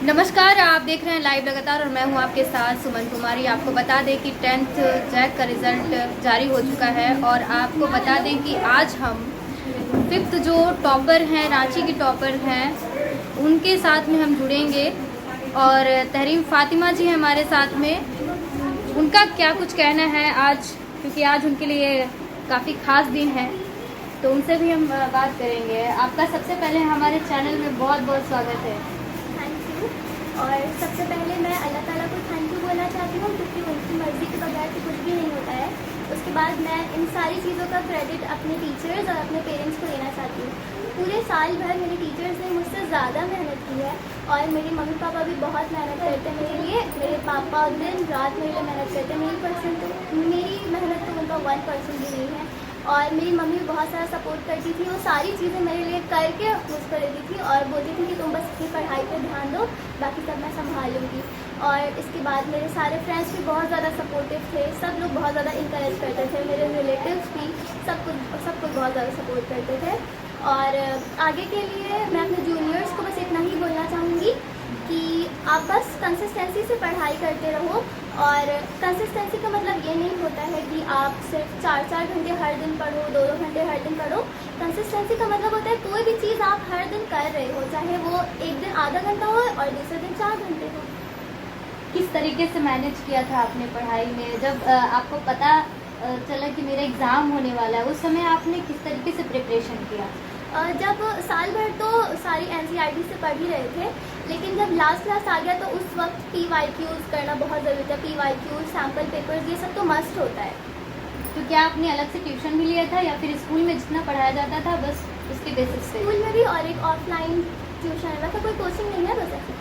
नमस्कार, आप देख रहे हैं लाइव लगातार और मैं हूं आपके साथ सुमन कुमारी। आपको बता दें कि 10th जैक का रिज़ल्ट जारी हो चुका है और आपको बता दें कि आज हम 5th जो टॉपर हैं, रांची की टॉपर हैं, उनके साथ में हम जुड़ेंगे और तहरीम फातिमा जी हैं हमारे साथ में। उनका क्या कुछ कहना है आज, क्योंकि आज उनके लिए काफ़ी ख़ास दिन है, तो उनसे भी हम बात करेंगे। आपका सबसे पहले हमारे चैनल में बहुत बहुत स्वागत है। और सबसे पहले मैं अल्लाह ताला को थैंक यू बोलना चाहती हूँ, क्योंकि उनकी मर्ज़ी के बगैर तो कुछ भी नहीं होता है। उसके बाद मैं इन सारी चीज़ों का क्रेडिट अपने टीचर्स और अपने पेरेंट्स को देना चाहती हूँ। पूरे साल भर मेरे टीचर्स ने मुझसे ज़्यादा मेहनत की है और मेरे मम्मी पापा भी बहुत मेहनत करते हैं मेरे लिए। मेरे पापा दिन रात मेरे लिए मेहनत करते हैं। मेरी मेहनत तो उनका 1% भी नहीं है। और मेरी मम्मी भी बहुत सारा सपोर्ट करती थी, वो सारी चीज़ें मेरे लिए करके मुझको देती थी और बोलती थी कि तुम बस अपनी पढ़ाई पे ध्यान दो, बाकी सब मैं संभाल लूँगी। और इसके बाद मेरे सारे फ्रेंड्स भी बहुत ज़्यादा सपोर्टिव थे, सब लोग बहुत ज़्यादा इंकरेज करते थे, मेरे रिलेटिव्स भी सब कुछ बहुत ज़्यादा सपोर्ट करते थे। और आगे के लिए मैं अपने जूनियर्स को बस इतना ही बोलना चाहूँगी कि आप बस कंसिस्टेंसी से पढ़ाई करते रहो। और कंसिस्टेंसी का मतलब ये नहीं होता है कि आप सिर्फ 4-4 घंटे हर दिन पढ़ो, 2-2 घंटे हर दिन पढ़ो। कंसिस्टेंसी का मतलब होता है कोई भी चीज़ आप हर दिन कर रहे हो, चाहे वो एक दिन आधा घंटा हो और दूसरे दिन 4 घंटे हो। किस तरीके से मैनेज किया था आपने पढ़ाई में? जब आपको पता चला कि मेरा एग्ज़ाम होने वाला है, उस समय आपने किस तरीके से प्रिपरेशन किया? जब साल भर तो सारी NCERT से पढ़ ही रहे थे, लेकिन जब लास्ट आ गया तो उस वक्त PYQs करना बहुत ज़रूरी था। PYQs, सैम्पल पेपर्स, ये सब तो मस्ट होता है। तो क्या आपने अलग से ट्यूशन भी लिया था या फिर स्कूल में जितना पढ़ाया जाता था बस उसके बेसिस पे? स्कूल में भी और एक ऑफलाइन ट्यूशन है, वैसा कोई कोचिंग नहीं है, बस ऐसे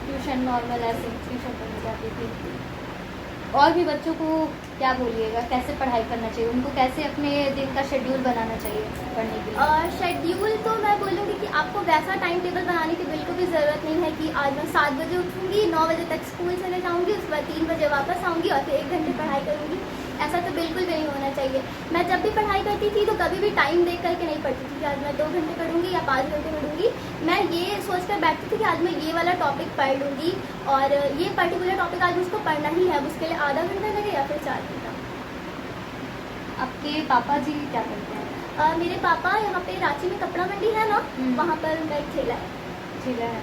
ट्यूशन नॉर्मल ऐसे ट्यूशन पढ़ने जाती थी। और भी बच्चों को क्या बोलिएगा, कैसे पढ़ाई करना चाहिए, उनको कैसे अपने दिन का शेड्यूल बनाना चाहिए पढ़ने के लिए? शेड्यूल तो मैं बोलूँगी कि आपको वैसा टाइम टेबल बनाने की बिल्कुल भी ज़रूरत नहीं है कि आज मैं 7 बजे उठूँगी, 9 बजे तक स्कूल चले जाऊँगी, उसके बाद 3 बजे वापस आऊँगी और फिर 1 घंटे पढ़ाई करूँगी। ऐसा तो बिल्कुल भी नहीं होना चाहिए। मैं जब भी पढ़ाई करती थी तो कभी भी टाइम देख करके नहीं पढ़ती थी कि आज मैं 2 घंटे पढ़ूँगी या 5 घंटे पढ़ूँगी। मैं ये सोच कर बैठती थी कि आज मैं ये वाला टॉपिक पढ़ लूँगी और ये पर्टिकुलर टॉपिक आज मुझको पढ़ना ही है, उसके लिए आधा घंटा लगे या फिर 4 घंटा। आपके पापा जी क्या करते हैं? मेरे पापा यहाँ पे रांची में कपड़ा मंडी है ना, वहाँ पर उनका एक ठेला है। ठेला है।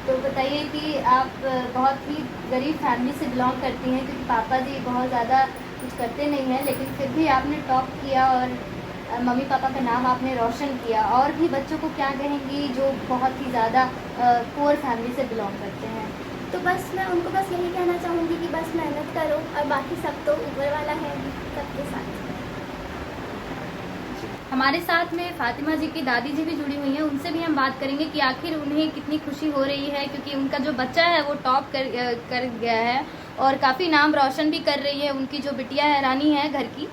तो बताइए कि आप बहुत ही गरीब फैमिली से बिलोंग करती हैं, क्योंकि पापा जी बहुत ज़्यादा कुछ करते नहीं हैं, लेकिन फिर भी आपने टॉप किया और मम्मी पापा का नाम आपने रोशन किया। और भी बच्चों को क्या कहेंगी जो बहुत ही ज़्यादा पुअर फैमिली से बिलोंग करते हैं? तो बस मैं उनको बस यही कहना चाहूँगी कि बस मेहनत करो और बाकी सब तो ऊपर वाला है सबके साथ। हमारे साथ में फातिमा जी की दादी जी भी जुड़ी हुई हैं, उनसे भी हम बात करेंगे कि आखिर उन्हें कितनी खुशी हो रही है, क्योंकि उनका जो बच्चा है वो टॉप कर गया है और काफ़ी नाम रोशन भी कर रही है। उनकी जो बिटिया है, रानी है घर की।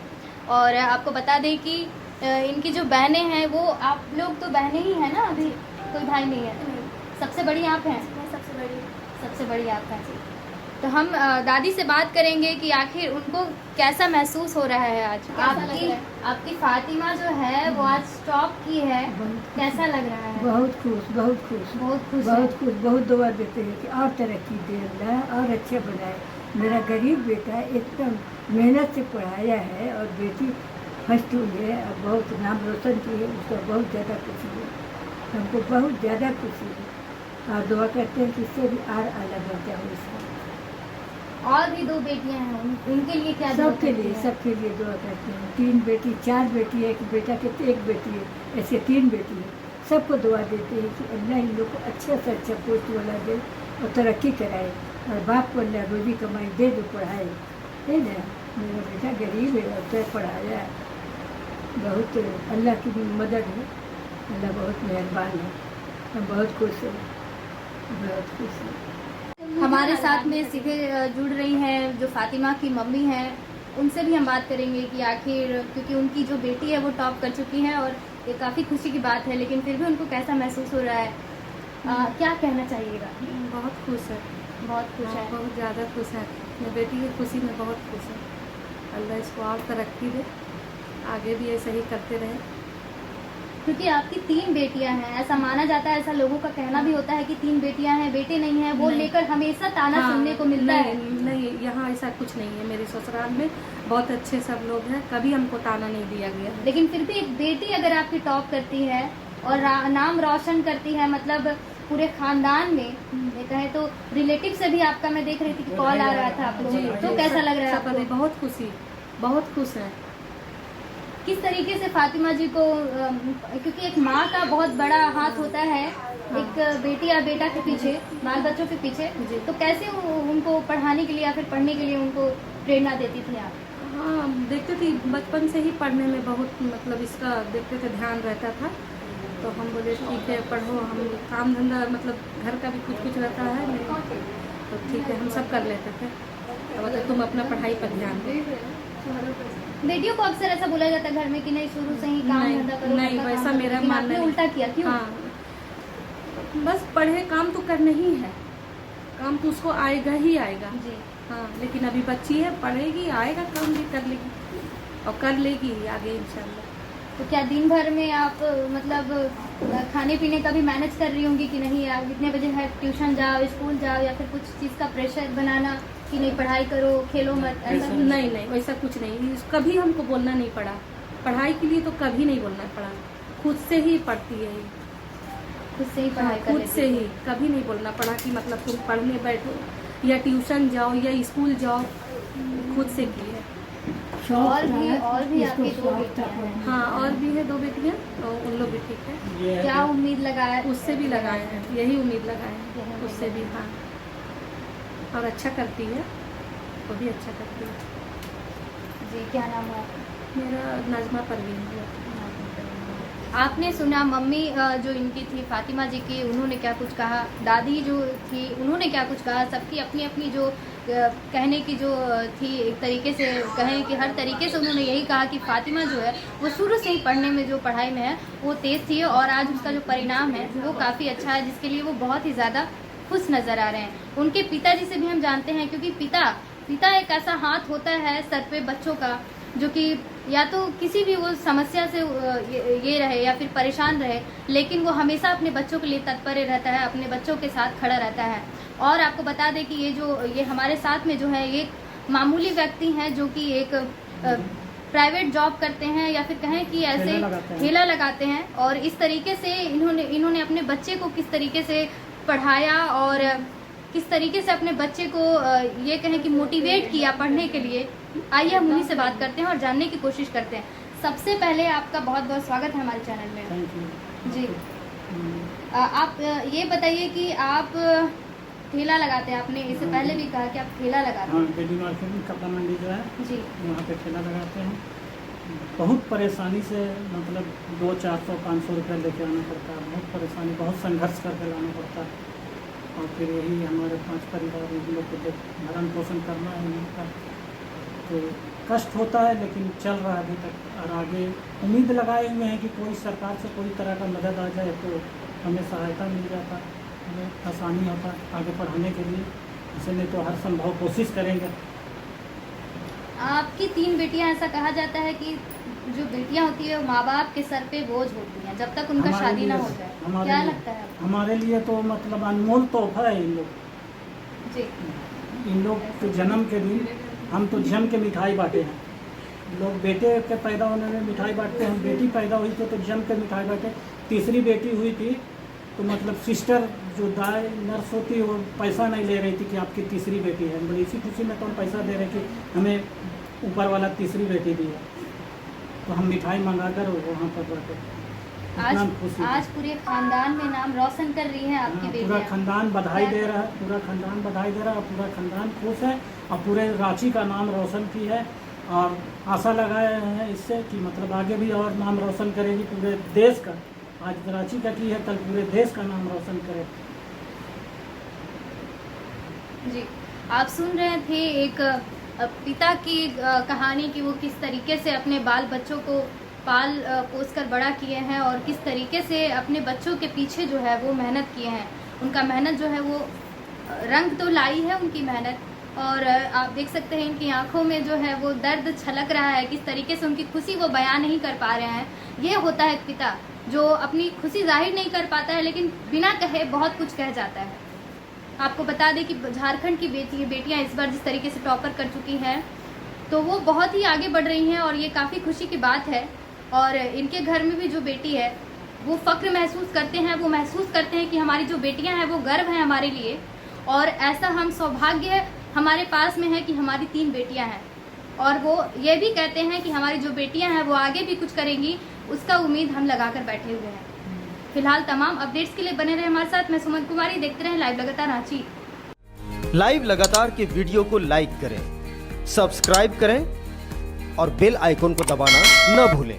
और आपको बता दें कि इनकी जो बहनें हैं वो, आप लोग तो बहनें ही हैं ना, अभी कोई भाई नहीं है? सबसे बड़ी आप हैं? मैं सबसे बड़ी आप हैं। तो हम दादी से बात करेंगे कि आखिर उनको कैसा महसूस हो रहा है आज। आपकी फातिमा जो है वो आज टॉप की है, कैसा लग रहा है? बहुत खुश, बहुत खुश, बहुत खुश, बहुत खुश। बहुत दुआ देते हैं कि और तरक्की दे अल्लाह और अच्छा बनाए। मेरा गरीब बेटा एकदम मेहनत से पढ़ाया है और बेटी फर्स्ट हुई है और बहुत नाम रोशन की है, उसका बहुत ज़्यादा खुशी है, हमको बहुत ज़्यादा खुशी है। और दुआ करते हैं कि इससे भी और अलग बच्चा हो इसका। और भी 2 बेटियां हैं, उनके लिए क्या? सबके लिए दुआ करते हैं। 3 बेटी 4 बेटी है, एक बेटा के 1 बेटी है, ऐसे 3 बेटी है। सबको दुआ देते हैं कि अल्लाह इन लोग को अच्छा से अच्छा पोस्ट वाला दे और तरक्की कराए और बाप को अल्लाह रोजी कमाई दे जो पढ़ाए, है ना। मेरा बेटा गरीब है और तो पढ़ाया, बहुत अल्लाह की भी मदद है, अल्लाह बहुत मेहरबान है। हम बहुत खुश हैं, बहुत खुश हैं। हमारे साथ में सीधे जुड़ रही हैं जो फातिमा की मम्मी हैं, उनसे भी हम बात करेंगे कि आखिर, क्योंकि उनकी जो बेटी है वो टॉप कर चुकी है और ये काफ़ी खुशी की बात है, लेकिन फिर भी उनको कैसा महसूस हो रहा है, क्या कहना चाहिएगा? बहुत खुश है, बहुत खुश है, बहुत ज़्यादा खुश है। मेरी बेटी की खुशी में बहुत खुश है। अल्लाह इसको और तरक्की दे, आगे भी ऐसे ही करते रहे। क्योंकि आपकी 3 बेटियां हैं, ऐसा माना जाता है, ऐसा लोगों का कहना भी होता है कि 3 बेटियां हैं, बेटे नहीं हैं, वो नहीं। लेकर हमेशा ताना हाँ, सुनने को मिलता है। नहीं, यहाँ ऐसा कुछ नहीं है। मेरे ससुराल में बहुत अच्छे सब लोग हैं, कभी हमको ताना नहीं दिया गया है। लेकिन फिर भी एक बेटी अगर आपकी टॉप करती है और नाम रोशन करती है, मतलब पूरे खानदान में, मैं कहे तो रिलेटिव से भी आपका मैं देख रही थी कि कॉल आ रहा था आप लोगों को, तो कैसा लग रहा है आपको? बहुत खुशी, बहुत खुश है। किस तरीके से फातिमा जी को, क्योंकि एक माँ का बहुत बड़ा हाथ होता है एक बेटी या बेटा के पीछे, बाल बच्चों के पीछे, तो कैसे उनको पढ़ाने के लिए या फिर पढ़ने के लिए उनको प्रेरणा देती थी आप? हाँ, देखते थे बचपन से ही पढ़ने में बहुत, मतलब इसका देखते थे, ध्यान रहता था। तो हम बोले ठीक है पढ़ो, हम काम धंधा मतलब घर का भी कुछ कुछ रहता है नहीं, तो ठीक है हम सब कर लेते थे। तो मतलब तुम अपना पढ़ाई पर ध्यान दो। बेटियों को अक्सर ऐसा बोला जाता है घर में कि नहीं शुरू से ही काम धंधा करो, नहीं, घर का वैसा काम मेरा करो, लेकिन मानना आपने नहीं। उल्टा किया, क्यों? हाँ, बस पढ़े, काम तो करना ही है, काम तो उसको आएगा ही आएगा। जी। हाँ, लेकिन अभी बच्ची है, पढ़ेगी, आएगा, काम भी कर लेगी और कर लेगी आगे इंशाल्लाह। तो क्या दिन भर में आप मतलब खाने पीने का भी मैनेज कर रही होंगी कि नहीं, आप इतने बजे है ट्यूशन जाओ, स्कूल जाओ, या फिर कुछ चीज़ का प्रेशर बनाना कि नहीं पढ़ाई करो, खेलो मत, ऐसा? नहीं, वैसा कुछ नहीं, कभी हमको बोलना नहीं पड़ा। पढ़ाई के लिए तो कभी नहीं बोलना पड़ा, खुद से ही पढ़ती है ये। खुद से ही पढ़ाई कर खुद लेती से है। ही, कभी नहीं बोलना पड़ा कि मतलब तुम पढ़ने बैठो या ट्यूशन जाओ या स्कूल जाओ, खुद से की है। और भी आपकी 2 बेटियां हैं। हाँ, और भी है 2 बेटियां, और उन लोग भी ठीक है। क्या उम्मीद लगाया? उससे भी लगाए हैं, यही उम्मीद लगाए हैं उससे भी। हाँ, और अच्छा करती है, वो भी अच्छा करती है। जी, क्या नाम है आपका? मेरा नाजमा परवीन है। आपने सुना मम्मी जो इनकी थी फातिमा जी की, उन्होंने क्या कुछ कहा, दादी जो थी उन्होंने क्या कुछ कहा, सबकी अपनी अपनी जो कहने की जो थी, एक तरीके से कहें कि हर तरीके से उन्होंने यही कहा कि फातिमा जो है वो शुरू से ही पढ़ने में, जो पढ़ाई में है वो तेज़ थी, और आज उसका जो परिणाम है वो काफ़ी अच्छा है, जिसके लिए वो बहुत ही ज़्यादा खुश नज़र आ रहे हैं। उनके पिताजी से भी हम जानते हैं, क्योंकि पिता एक ऐसा हाथ होता है सर पे बच्चों का, जो कि या तो किसी भी वो समस्या से ये रहे या फिर परेशान रहे, लेकिन वो हमेशा अपने बच्चों के लिए तत्पर रहता है, अपने बच्चों के साथ खड़ा रहता है। और आपको बता दें कि ये हमारे साथ में जो है ये मामूली व्यक्ति हैं, जो कि एक प्राइवेट जॉब करते हैं या फिर कहें कि ऐसे ठेला लगाते हैं, और इस तरीके से इन्होंने अपने बच्चे को किस तरीके से पढ़ाया और किस तरीके से अपने बच्चे को ये कहें कि मोटिवेट किया पढ़ने के लिए। आइए हम उन्हीं से बात करते हैं और जानने की कोशिश करते हैं। सबसे पहले आपका बहुत बहुत स्वागत है हमारे चैनल में। थैंक यू जी। आप ये बताइए कि आप ठेला लगाते हैं, आपने इससे पहले भी कहा कि आप ठेला लगाते हाँ, हैं। बेटी मार्केट में कपड़ा मंडी जो है जी। वहाँ पे ठेला लगाते हैं। बहुत परेशानी से मतलब 200-400-500 रुपये लेके आना पड़ता है, बहुत परेशानी, बहुत संघर्ष करके लाना पड़ता है, और फिर यही हमारे 5 परिवार इन लोग को भरण पोषण करना है इनका, तो कष्ट होता है, लेकिन चल रहा है अभी तक। और आगे उम्मीद लगाए हुए हैं कि कोई सरकार से कोई तरह का मदद आ जाए तो हमें सहायता मिल जाता, हमें आसानी होता आगे पढ़ाने के लिए, इसलिए तो हर संभव कोशिश करेंगे। आपकी 3 बेटियां, ऐसा कहा जाता है कि जो बेटियां होती है वो माँ बाप के सर पे बोझ होती हैं जब तक उनका हमारे शादी ना लिए- हो जाए, हमारे क्या लिए- लगता है आपको? हमारे लिए तो मतलब अनमोल तोहफा है इन लोग। जी। इन लोग के जन्म के दिन हम तो जम के मिठाई बांटे हैं। लोग बेटे के पैदा होने में मिठाई बांटते हैं, बेटी पैदा हुई तो जम के मिठाई बांटे। तीसरी बेटी हुई थी तो मतलब सिस्टर जो दाई नर्स होती है वो पैसा नहीं ले रही थी कि आपकी तीसरी बेटी है, मतलब इसी खुशी में तो हम पैसा दे रहे कि हमें ऊपर वाला तीसरी बेटी दी है, तो हम मिठाई मंगा कर वहाँ पर बांटे। इतना खुशी। आज पूरे खानदान में नाम रोशन कर रही है आपकी हाँ, बेटियां। पूरा खानदान बधाई दे रहा है, पूरा खानदान बधाई दे रहा है, पूरा खानदान खुश है और पूरे रांची का नाम रोशन की है, और आशा लगाए हैं इससे कि मतलब आगे भी और नाम रोशन करेगी पूरे देश का। आज रांची का की है, कल पूरे देश का नाम रोशन करे। जी, आप सुन रहे थे एक पिता की कहानी कि वो किस तरीके से अपने बाल बच्चों को पाल पोस कर बड़ा किए हैं और किस तरीके से अपने बच्चों के पीछे जो है वो मेहनत किए हैं। उनका मेहनत जो है वो रंग तो लाई है उनकी मेहनत, और आप देख सकते हैं इनकी आंखों में जो है वो दर्द छलक रहा है, किस तरीके से उनकी खुशी वो बयां नहीं कर पा रहे हैं। ये होता है एक पिता जो अपनी खुशी जाहिर नहीं कर पाता है, लेकिन बिना कहे बहुत कुछ कह जाता है। आपको बता दें कि झारखंड की बेटियां इस बार जिस तरीके से टॉपर कर चुकी हैं, तो वो बहुत ही आगे बढ़ रही हैं और ये काफ़ी खुशी की बात है। और इनके घर में भी जो बेटी है वो फ़ख्र महसूस करते हैं, वो महसूस करते हैं कि हमारी जो बेटियां हैं वो गर्व है हमारे लिए। और ऐसा हम सौभाग्य हमारे पास में है कि हमारी 3 बेटियां हैं, और वो ये भी कहते हैं कि हमारी जो बेटियां हैं वो आगे भी कुछ करेंगी, उसका उम्मीद हम लगाकर बैठे हुए हैं। फिलहाल तमाम अपडेट्स के लिए बने रहे हमारे साथ। मैं सुमन कुमारी, देखते रहें लाइव लगातार रांची। लाइव लगातार के वीडियो को लाइक करें, सब्सक्राइब करें और बेल आइकन को दबाना न भूलें।